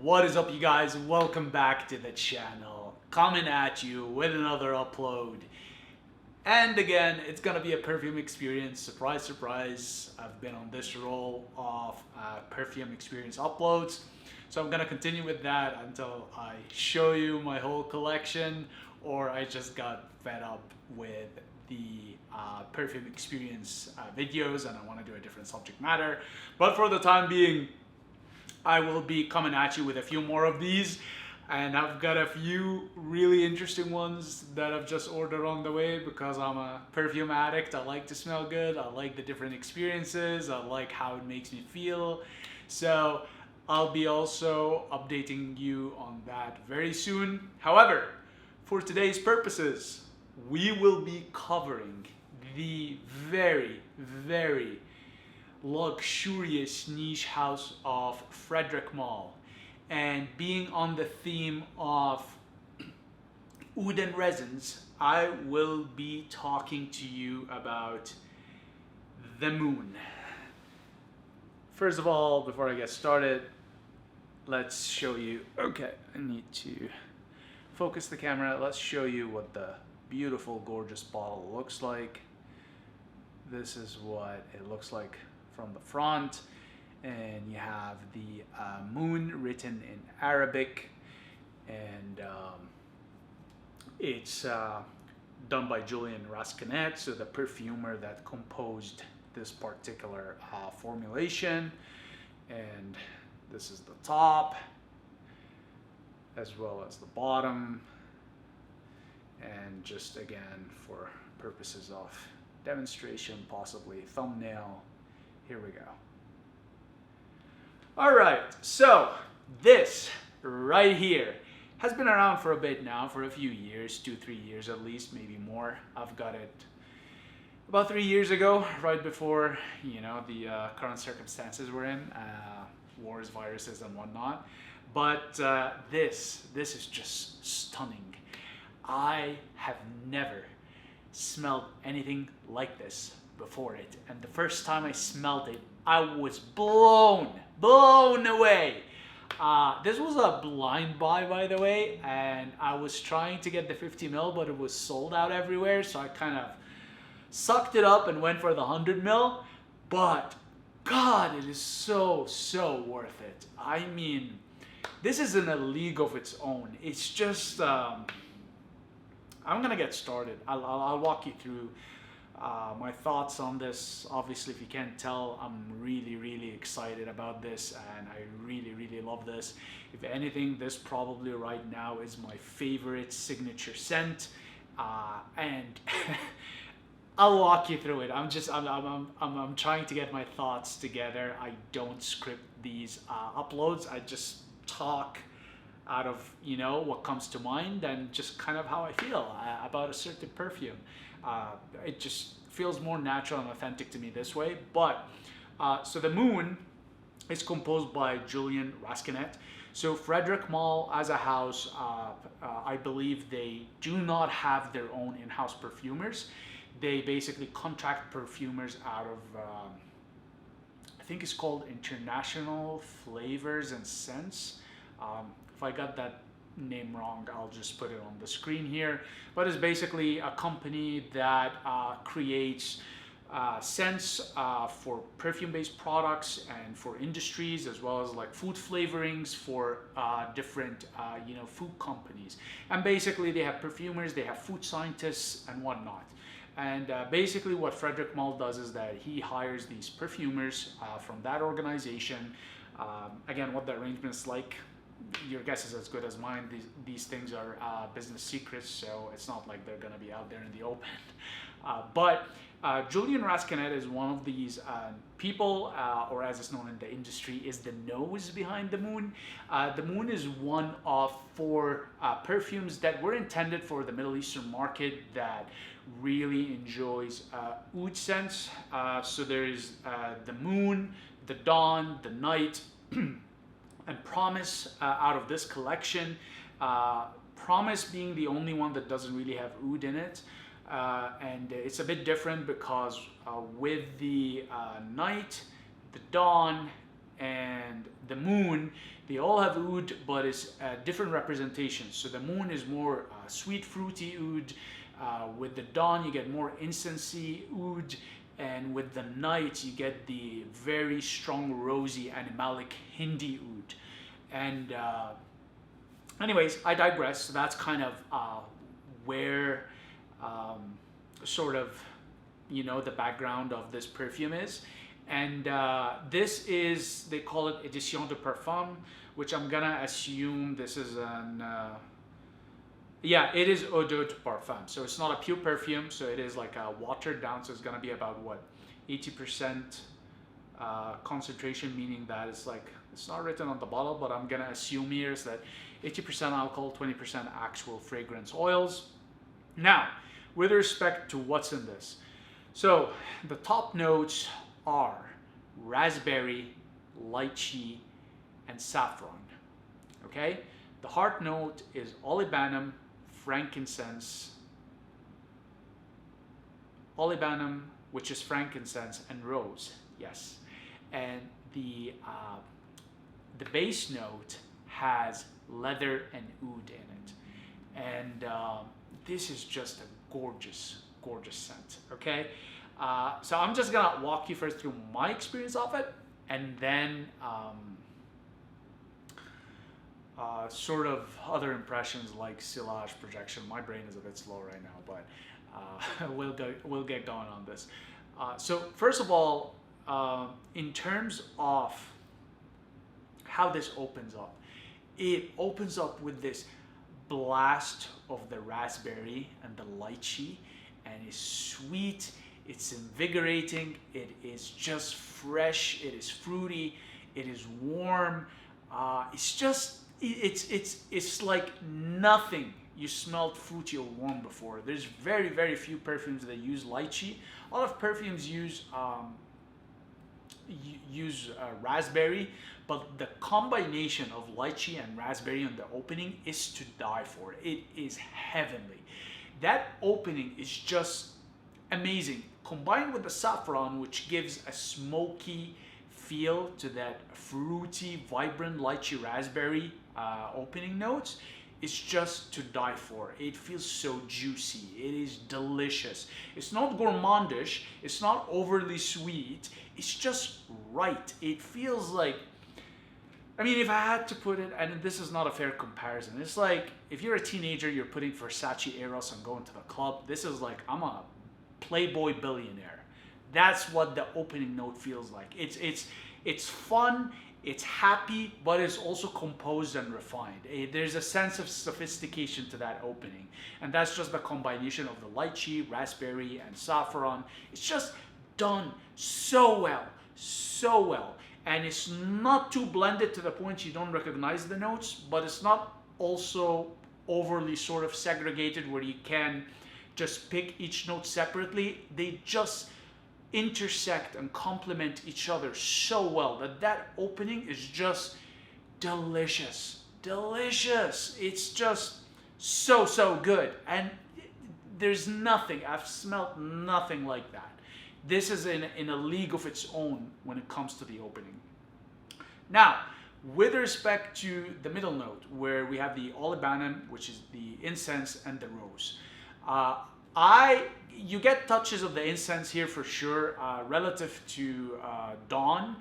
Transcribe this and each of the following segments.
What is up, you guys? Welcome back to the channel. Coming at you with another upload. And again, it's gonna be a perfume experience. Surprise, surprise. I've been on this roll of perfume experience uploads. So I'm gonna continue with that until I show you my whole collection, or I just got fed up with the perfume experience videos and I want to do a different subject matter. But for the time being, I will be coming at you with a few more of these, and I've got a few really interesting ones that I've just ordered on the way because I'm a perfume addict. I like to smell good, I like the different experiences, I like how it makes me feel. So I'll be also updating you on that very soon. However, for today's purposes, we will be covering the very luxurious niche house of Fredric Malle. And being on the theme of oud and resins, I will be talking to you about the moon. First of all, before I get started, let's show you, okay, I need to focus the camera. Let's show you what the beautiful, gorgeous bottle looks like. This is what it looks like from the front, and you have the moon written in Arabic, and it's done by Julian Rascanet, so the perfumer that composed this particular formulation. And this is the top as well as the bottom, and just again for purposes of demonstration, possibly thumbnail, here we go. All right, so this right here has been around for a bit now, for a few years, 2-3 years at least, maybe more. I've got it about 3 years ago, right before, you know, the current circumstances we're in, wars, viruses, and whatnot. But this is just stunning. I have never smelled anything like this before it, and the first time I smelled it, I was blown away. This was a blind buy, by the way, and I was trying to get the 50 ml, but it was sold out everywhere, so I kind of sucked it up and went for the 100 ml. But God, it is so worth it. I mean, this is in a league of its own. It's just I'm gonna get started. I'll walk you through my thoughts on this. Obviously, if you can't tell, I'm really excited about this, and I really love this. If anything, this probably right now is my favorite signature scent, and I'll walk you through it. I'm trying to get my thoughts together. I don't script these uploads. I just talk out of, you know, what comes to mind and just kind of how I feel about a certain perfume. It just feels more natural and authentic to me this way. But so the moon is composed by Julian Rascanet. So Fredric Malle as a house, I believe they do not have their own in-house perfumers. They basically contract perfumers out of I think it's called International Flavors and Scents. If I got that name wrong, I'll just put it on the screen here. But it's basically a company that creates scents for perfume-based products and for industries, as well as like food flavorings for different you know, food companies. And basically they have perfumers, they have food scientists and whatnot. And basically what Fredric Malle does is that he hires these perfumers from that organization. Again, what the arrangement's like, your guess is as good as mine. These things are business secrets, so it's not like they're going to be out there in the open. But Julian Rascanet is one of these people, or as it's known in the industry, is the nose behind the moon. The moon is one of 4 perfumes that were intended for the Middle Eastern market that really enjoys oud scents. So there's the moon, the dawn, the night, and Promise out of this collection. Promise being the only one that doesn't really have oud in it. And it's a bit different because with the night, the dawn, and the moon, they all have oud, but it's different representations. So the moon is more sweet, fruity oud. With the dawn, you get more incensey oud. And with the night, you get the very strong, rosy, animalic Hindi oud. And anyways, I digress. So that's kind of where sort of, you know, the background of this perfume is. And this is, they call it Edition de Parfum, which I'm gonna assume this is an, yeah, it is Eau de Parfum. So it's not a pure perfume, so it is like a watered down, so it's gonna be about what, 80% concentration, meaning that it's like, it's not written on the bottle, but I'm gonna assume here is that 80% alcohol, 20% actual fragrance oils. Now, with respect to what's in this, so the top notes are raspberry, lychee, and saffron. Okay? The heart note is olibanum, frankincense, olibanum, which is frankincense, and rose. Yes. And the base note has leather and oud in it. And this is just a gorgeous, gorgeous scent. Okay? So I'm just gonna walk you first through my experience of it, and then sort of other impressions like sillage, projection. My brain is a bit slow right now, but we'll get going on this. So first of all, in terms of how this opens up, it opens up with this blast of the raspberry and the lychee, and it's sweet. It's invigorating, it is just fresh, it is fruity, it is warm. It's just, it's like nothing you smelled fruity or warm before. There's very, very few perfumes that use lychee. A lot of perfumes use raspberry, but the combination of lychee and raspberry in the opening is to die for. It is heavenly. That opening is just amazing, combined with the saffron, which gives a smoky feel to that fruity, vibrant lychee raspberry opening notes. It's just to die for. It feels so juicy. It is delicious. It's not gourmandish. It's not overly sweet. It's just right. It feels like, I mean, if I had to put it, and this is not a fair comparison, it's like if you're a teenager, you're putting Versace Eros and going to the club. This is like, I'm a Playboy billionaire. That's what the opening note feels like. It's fun, it's happy, but it's also composed and refined. There's a sense of sophistication to that opening, and that's just the combination of the lychee, raspberry, and saffron. It's just done so well, so well, and it's not too blended to the point you don't recognize the notes, but it's not also overly sort of segregated where you can just pick each note separately. They just intersect and complement each other so well that opening is just delicious. Delicious. It's just so good. And there's nothing, I've smelled nothing like that. This is in a league of its own when it comes to the opening. Now, with respect to the middle note, where we have the olibanum, which is the incense, and the rose. You get touches of the incense here for sure. Relative to Dawn,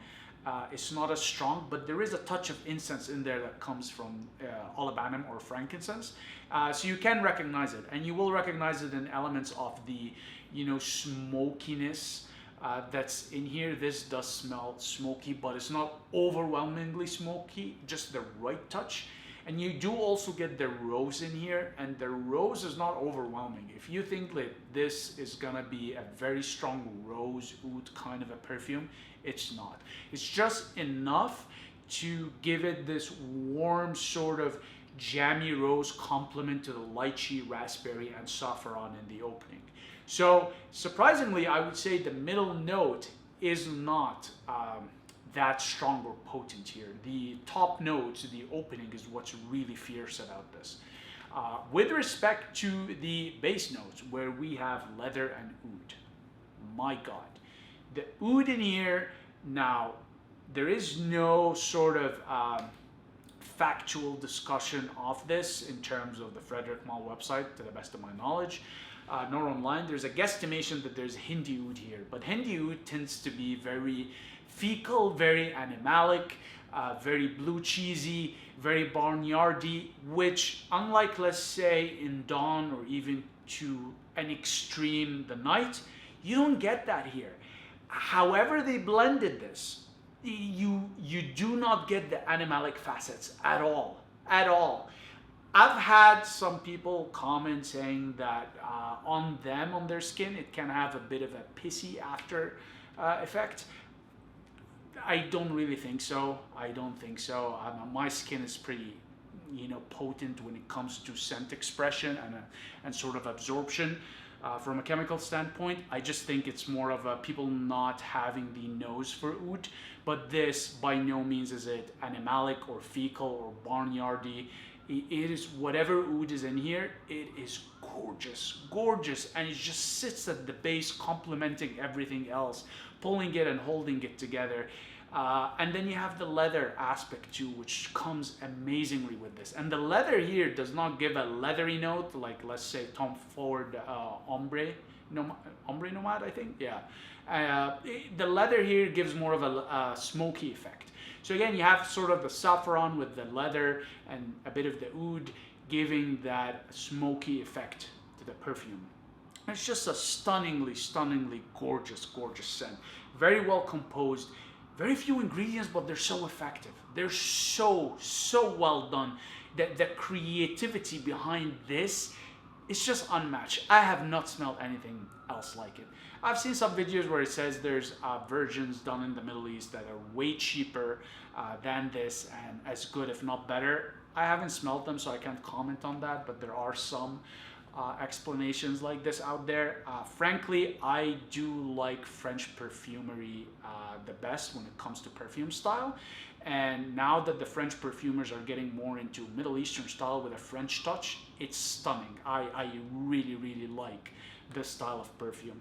it's not as strong, but there is a touch of incense in there that comes from olibanum or frankincense. So you can recognize it, and you will recognize it in elements of the, you know, smokiness that's in here. This does smell smoky, but it's not overwhelmingly smoky, just the right touch. And you do also get the rose in here, and the rose is not overwhelming. If you think that this is gonna be a very strong rose oud kind of a perfume, it's not. It's just enough to give it this warm sort of jammy rose complement to the lychee, raspberry, and saffron in the opening. So surprisingly, I would say the middle note is not that strong or potent here. The top notes, the opening, is what's really fierce about this. With respect to the base notes, where we have leather and oud, my God, the oud in here, now There is no sort of factual discussion of this in terms of the Fredric Malle website, to the best of my knowledge, nor online. There's a guesstimation that there's Hindi oud here, but Hindi oud tends to be very fecal, very animalic, very blue cheesy, very barnyardy, which, unlike, let's say, in Dawn or even to an extreme the Night, you don't get that here. However they blended this, you do not get the animalic facets at all, at all. I've had some people comment saying that on their skin, it can have a bit of a pissy after effect. I don't really think so. I don't think so. My skin is pretty, potent when it comes to scent expression and sort of absorption. From a chemical standpoint, I just think it's more of a people not having the nose for oud, but this by no means is it animalic or fecal or barnyardy. It is whatever oud is in here, it is gorgeous, gorgeous, and it just sits at the base complementing everything else, pulling it and holding it together. And then you have the leather aspect too, which comes amazingly with this. And the leather here does not give a leathery note like, let's say, Tom Ford Ombre Nomad, I think. Yeah. The leather here gives more of a smoky effect. So again, you have sort of the saffron with the leather and a bit of the oud giving that smoky effect to the perfume. It's just a stunningly, stunningly gorgeous, gorgeous scent. Very well composed. Very few ingredients, but they're so effective. They're so well done. The creativity behind this is just unmatched. I have not smelled anything else like it. I've seen some videos where it says there's versions done in the Middle East that are way cheaper than this and as good, if not better. I haven't smelled them, so I can't comment on that, but there are some explanations like this out there. Frankly, I do like French perfumery the best when it comes to perfume style. And now that the French perfumers are getting more into Middle Eastern style with a French touch, it's stunning. I really, really like this style of perfume.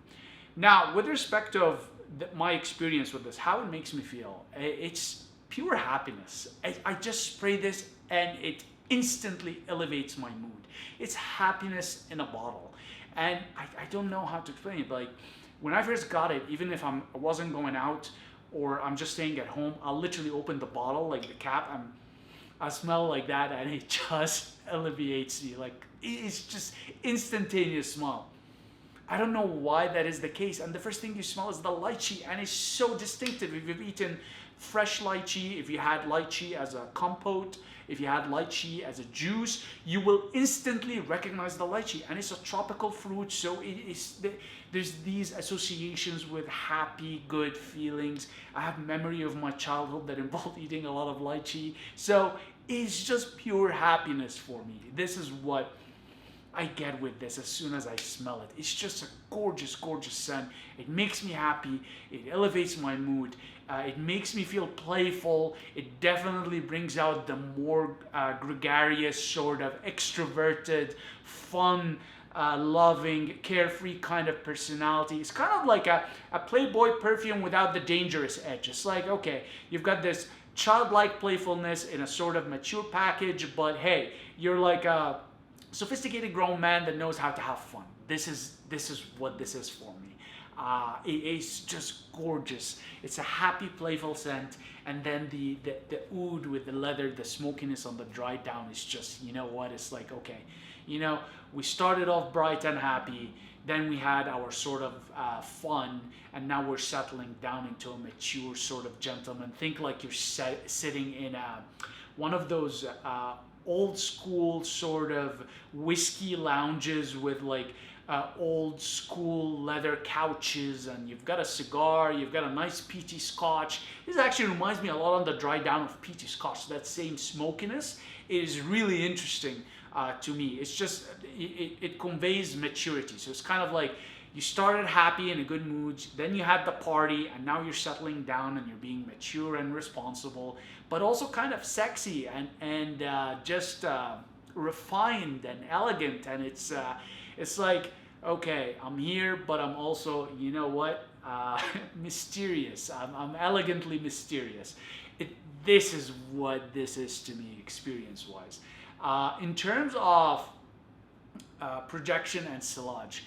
Now, with respect of my experience with this, how it makes me feel, it's pure happiness. I just spray this and it instantly elevates my mood. It's happiness in a bottle. And I don't know how to explain it. Like, when I first got it, even if I wasn't going out or I'm just staying at home, I'll literally open the bottle, like the cap, and I smell like that, and it just elevates me. Like, it's just instantaneous smell. I don't know why that is the case. And the first thing you smell is the lychee, and it's so distinctive. If you've eaten fresh lychee, if you had lychee as a compote, if you had lychee as a juice, you will instantly recognize the lychee. And it's a tropical fruit, so there's these associations with happy, good feelings. I have memory of my childhood that involved eating a lot of lychee. So it's just pure happiness for me. This is what I get with this as soon as I smell it. It's just a gorgeous, gorgeous scent. It makes me happy. It elevates my mood. It makes me feel playful. It definitely brings out the more gregarious, sort of extroverted, fun, loving, carefree kind of personality. It's kind of like a Playboy perfume without the dangerous edge. It's like, okay, you've got this childlike playfulness in a sort of mature package, but hey, you're like a sophisticated grown man that knows how to have fun. This is what this is for me. It's just gorgeous. It's a happy, playful scent, and then the oud with the leather, the smokiness on the dry down is just, you know what? It's like, okay, we started off bright and happy, then we had our sort of fun, and now we're settling down into a mature sort of gentleman. Think like you're sitting in one of those old school sort of whiskey lounges with like old school leather couches, and you've got a cigar, you've got a nice peaty scotch. This actually reminds me a lot on the dry down of peaty scotch. That same smokiness is really interesting to me. It's just, it conveys maturity. So it's kind of like you started happy in a good mood, then you had the party, and now you're settling down and you're being mature and responsible, but also kind of sexy and just refined and elegant. And it's like, okay, I'm here, but I'm also, you know what? mysterious. I'm elegantly mysterious. This is what this is to me, experience-wise. In terms of projection and sillage,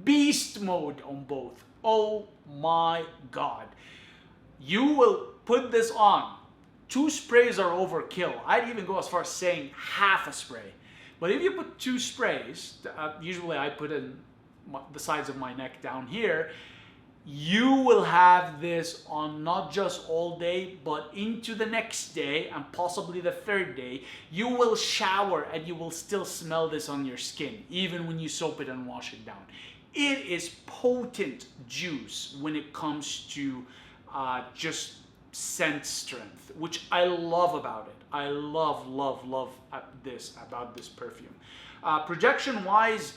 beast mode on both. Oh my god. You will put this on. 2 sprays are overkill. I'd even go as far as saying half a spray. But if you put 2 sprays, usually I put in the sides of my neck down here, you will have this on not just all day, but into the next day and possibly the 3rd day. You will shower and you will still smell this on your skin, even when you soap it and wash it down. It is potent juice when it comes to just scent strength, which I love about it. I love this about this perfume. Projection wise,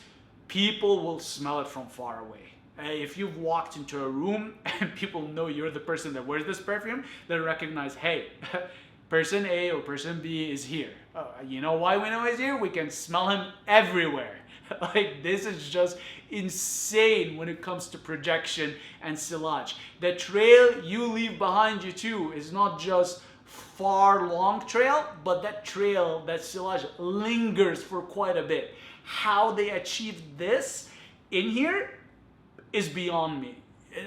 people will smell it from far away. If you've walked into a room and people know you're the person that wears this perfume, they'll recognize, hey, person A or person B is here. You know why we know he's here? We can smell him everywhere. Like, this is just insane when it comes to projection and sillage. The trail you leave behind you too is not just far long trail, but that trail, that sillage lingers for quite a bit. How they achieved this in here is beyond me.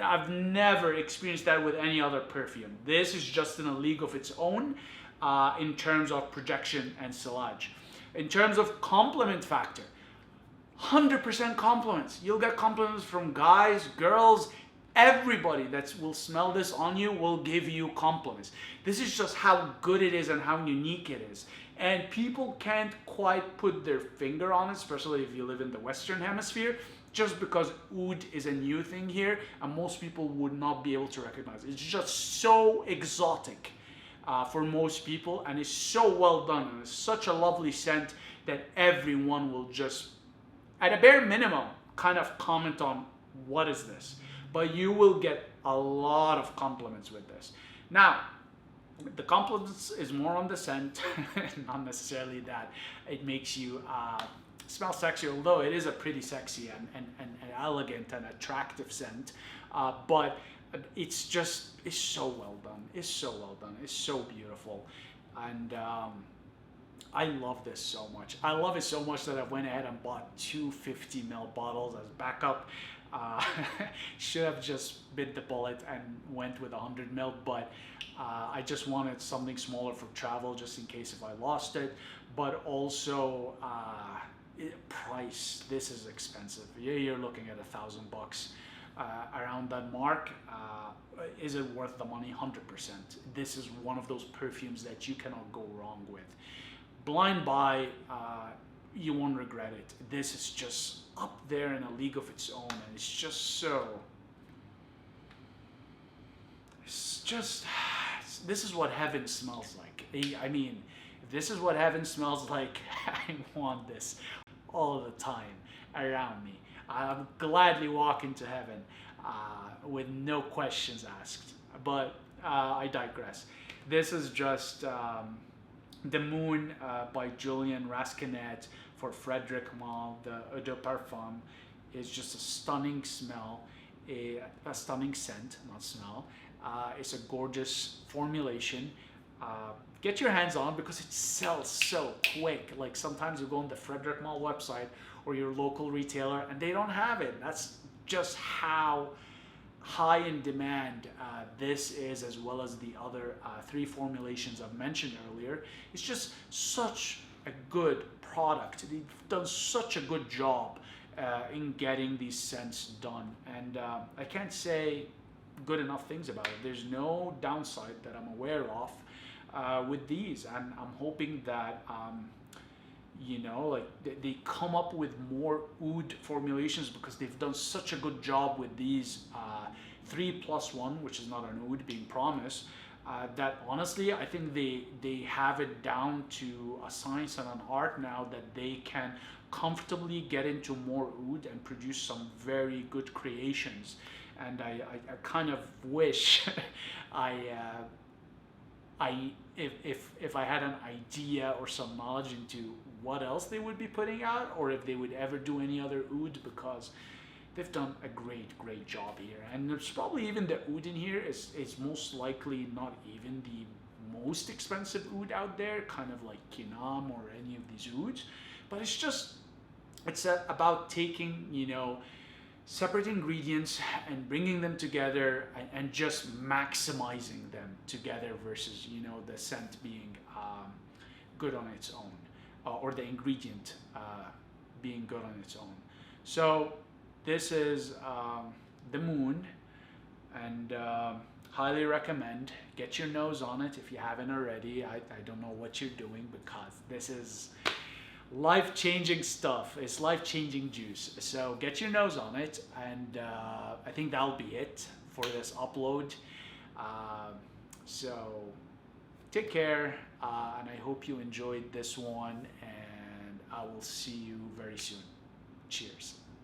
I've never experienced that with any other perfume. This is just in a league of its own in terms of projection and sillage. In terms of compliment factor, 100% compliments. You'll get compliments from guys, girls, everybody that will smell this on you will give you compliments. This is just how good it is and how unique it is. And people can't quite put their finger on it, especially if you live in the Western Hemisphere, just because oud is a new thing here and most people would not be able to recognize it. It's just so exotic for most people, and it's so well done, and it's such a lovely scent that everyone will just, at a bare minimum, kind of comment on what is this. But you will get a lot of compliments with this. Now, the compliments is more on the scent, not necessarily that it makes you smell sexy, although it is a pretty sexy and elegant and attractive scent. But it's so well done. It's so well done. It's so beautiful. And I love this so much. I love it so much that I went ahead and bought 2 50ml bottles as backup. Should have just bit the bullet and went with 100ml, but I just wanted something smaller for travel just in case if I lost it. But also price, this is expensive. You're looking at $1,000 around that mark. Is it worth the money? 100%. This is one of those perfumes that you cannot go wrong with. Blind buy, you won't regret it. This is just up there in a league of its own, and it's just this is what heaven smells like. I mean, if this is what heaven smells like, I want this all the time around me. I'll gladly walk into heaven with no questions asked. But I digress. This is just The Moon by Julien Rasquinet for Fredric Malle. The Eau de Parfum is just a stunning smell, a stunning scent, not smell. It's a gorgeous formulation. Get your hands on because it sells so quick. Like, sometimes you go on the Fredric Malle website or your local retailer and they don't have it. That's just how high in demand this is, as well as the other 3 formulations I've mentioned earlier. It's just such a good product. They've done such a good job in getting these scents done, and I can't say good enough things about it. There's no downside that I'm aware of with these, and I'm hoping that you know, like they come up with more oud formulations, because they've done such a good job with these 3+1, which is not an oud being promised, that honestly I think they have it down to a science and an art now, that they can comfortably get into more oud and produce some very good creations. And I kind of wish if I had an idea or some knowledge into what else they would be putting out, or if they would ever do any other oud, because they've done a great job here. And there's probably even the oud in here is most likely not even the most expensive oud out there, kind of like Kinam or any of these ouds, but it's about taking, you know, separate ingredients and bringing them together and just maximizing them together versus, you know, the scent being good on its own, or the ingredient being good on its own. So this is the Moon, and highly recommend. Get your nose on it if you haven't already. I don't know what you're doing, because this is life-changing stuff. It's life-changing juice. So get your nose on it, and I think that'll be it for this upload. So take care, and I hope you enjoyed this one, and I will see you very soon. Cheers.